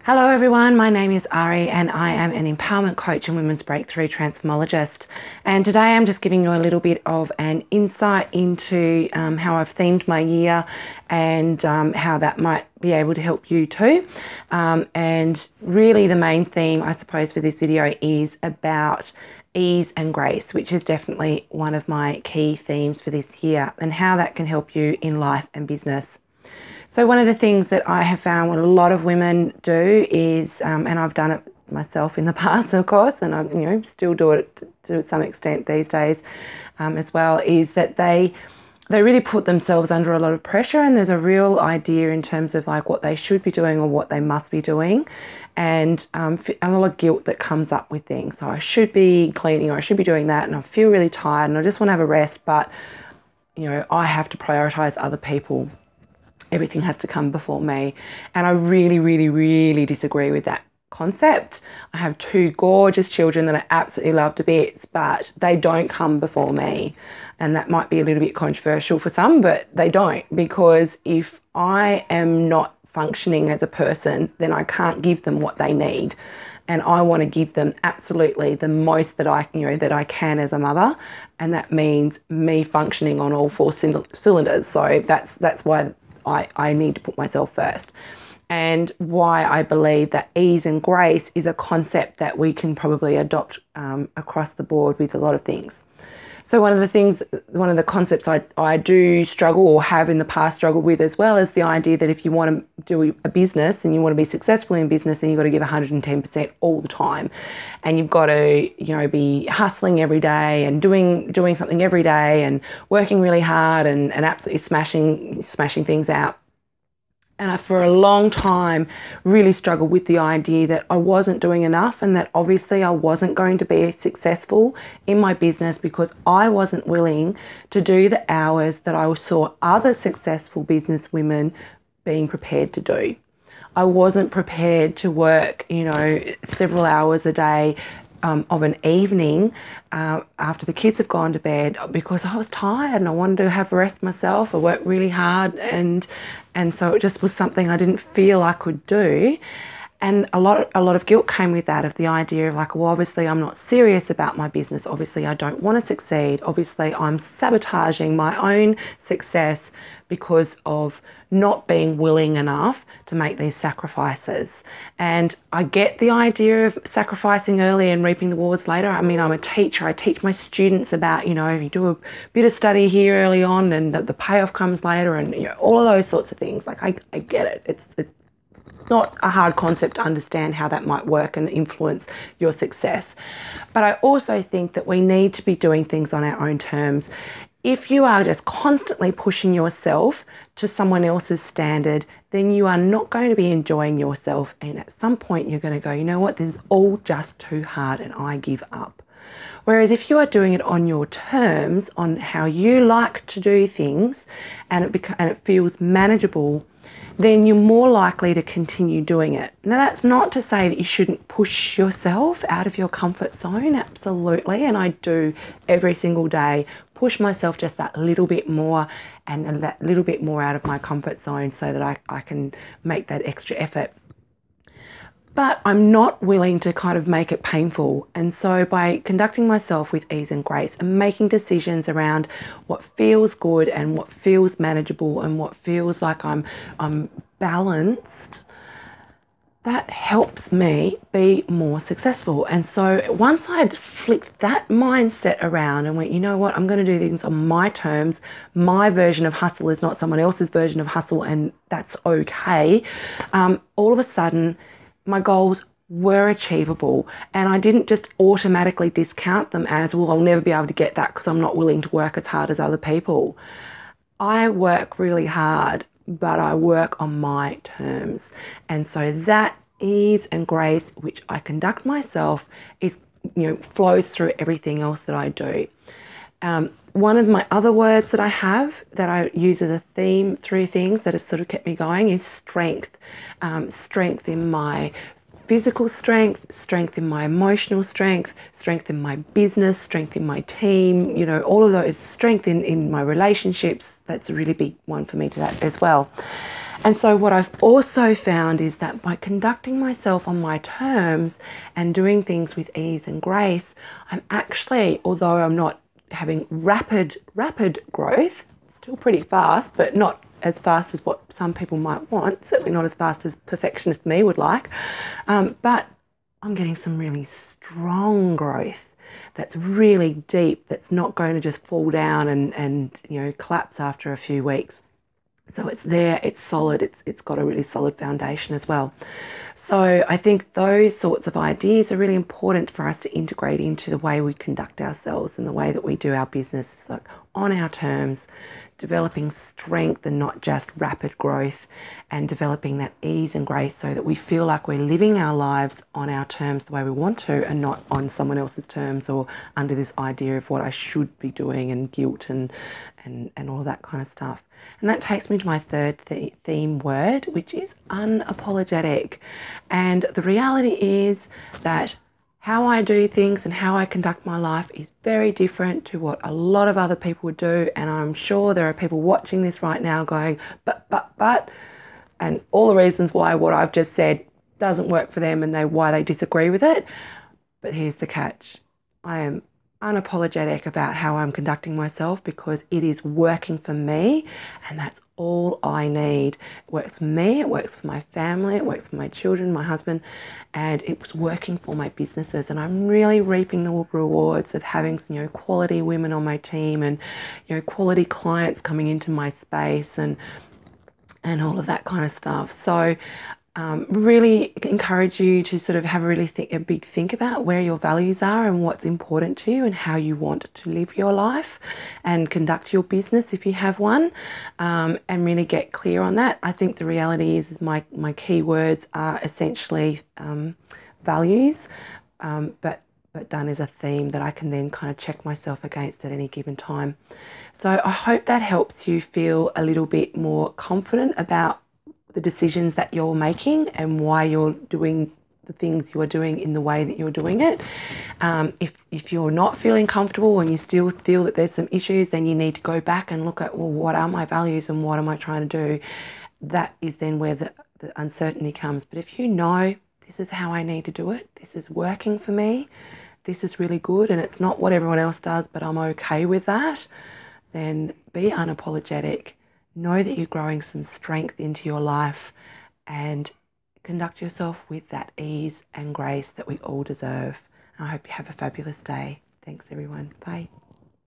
Hello everyone, my name is Ari and I am an empowerment coach and women's breakthrough transformologist. And today I'm just giving you a little bit of an insight into how I've themed my year and how that might be able to help you too. And really the main theme, I suppose, for this video is about ease and grace, which is definitely one of my key themes for this year, and how that can help you in life and business. So one of the things that I have found what a lot of women do is, and I've done it myself in the past, of course, and I still do it to some extent these days as well, is that they really put themselves under a lot of pressure, and there's a real idea in terms of like what they should be doing or what they must be doing, and a lot of guilt that comes up with things. So I should be cleaning, or I should be doing that, and I feel really tired and I just want to have a rest, but I have to prioritize other people. Everything has to come before me. And I really, really, really disagree with that concept. I have two gorgeous children that I absolutely love to bits, but they don't come before me. And that might be a little bit controversial for some, but they don't, because if I am not functioning as a person, then I can't give them what they need. And I want to give them absolutely the most that I can as a mother, and that means me functioning on all four cylinders. So that's why I need to put myself first, and why I believe that ease and grace is a concept that we can probably adopt across the board with a lot of things. So one of the concepts I do struggle, or have in the past struggled with as well, is the idea that if you want to do a business and you want to be successful in business, then you've got to give 110% all the time, and you've got to be hustling every day and doing something every day and working really hard and absolutely smashing things out. And I, for a long time, really struggled with the idea that I wasn't doing enough, and that obviously I wasn't going to be successful in my business because I wasn't willing to do the hours that I saw other successful business women being prepared to do. I wasn't prepared to work, several hours a day of an evening after the kids have gone to bed, because I was tired and I wanted to have rest myself. I worked really hard, and so it just was something I didn't feel I could do. And a lot of guilt came with that, of the idea of like, well, obviously I'm not serious about my business. Obviously I don't want to succeed. Obviously I'm sabotaging my own success because of not being willing enough to make these sacrifices. And I get the idea of sacrificing early and reaping the rewards later. I mean, I'm a teacher. I teach my students about, you do a bit of study here early on and the payoff comes later, and all of those sorts of things. Like I get it. It's not a hard concept to understand how that might work and influence your success. But I also think that we need to be doing things on our own terms. If you are just constantly pushing yourself to someone else's standard, then you are not going to be enjoying yourself. And at some point you're going to go, you know what, this is all just too hard and I give up. Whereas if you are doing it on your terms, on how you like to do things, and it feels manageable, then you're more likely to continue doing it. Now, that's not to say that you shouldn't push yourself out of your comfort zone, absolutely, and I do every single day, push myself just that little bit more and that little bit more out of my comfort zone so that I can make that extra effort. But I'm not willing to kind of make it painful. And so by conducting myself with ease and grace and making decisions around what feels good and what feels manageable and what feels like I'm balanced, that helps me be more successful. And so once I'd flipped that mindset around and went, you know what, I'm going to do things on my terms. My version of hustle is not someone else's version of hustle, and that's okay. All of a sudden, my goals were achievable, and I didn't just automatically discount them as, well, I'll never be able to get that because I'm not willing to work as hard as other people. I work really hard, but I work on my terms. And so that ease and grace which I conduct myself is, flows through everything else that I do. One of my other words that I have that I use as a theme through things that have sort of kept me going is strength. Strength in my physical strength, strength in my emotional strength, strength in my business, strength in my team, you know, all of those, strength in my relationships. That's a really big one for me to that as well. And so what I've also found is that by conducting myself on my terms and doing things with ease and grace, I'm actually, although I'm not having rapid growth, still pretty fast, but not as fast as what some people might want, certainly not as fast as perfectionist me would like, but I'm getting some really strong growth that's really deep, that's not going to just fall down and you know, collapse after a few weeks. So it's there, it's solid, it's got a really solid foundation as well. So I think those sorts of ideas are really important for us to integrate into the way we conduct ourselves and the way that we do our business, like on our terms, developing strength and not just rapid growth, and developing that ease and grace so that we feel like we're living our lives on our terms the way we want to, and not on someone else's terms or under this idea of what I should be doing and guilt and all that kind of stuff. And that takes me to my third theme word, which is unapologetic. And the reality is that how I do things and how I conduct my life is very different to what a lot of other people would do. And I'm sure there are people watching this right now going, but, and all the reasons why what I've just said doesn't work for them and why they disagree with it. But here's the catch. I am unapologetic about how I'm conducting myself because it is working for me, and that's all I need. It works for me, it works for my family, it works for my children, my husband, and it was working for my businesses. And I'm really reaping the rewards of having, you know, quality women on my team and, you know, quality clients coming into my space and all of that kind of stuff. So really encourage you to sort of have a big think about where your values are and what's important to you and how you want to live your life and conduct your business if you have one, and really get clear on that. I think the reality is my key words are essentially values, but done as a theme that I can then kind of check myself against at any given time. So I hope that helps you feel a little bit more confident about the decisions that you're making and why you're doing the things you're doing in the way that you're doing it. If you're not feeling comfortable and you still feel that there's some issues, then you need to go back and look at, well, what are my values and what am I trying to do? That is then where the uncertainty comes. But if you know, this is how I need to do it, this is working for me, this is really good, and it's not what everyone else does, but I'm okay with that, then be unapologetic. Know that you're growing some strength into your life and conduct yourself with that ease and grace that we all deserve. I hope you have a fabulous day. Thanks, everyone. Bye.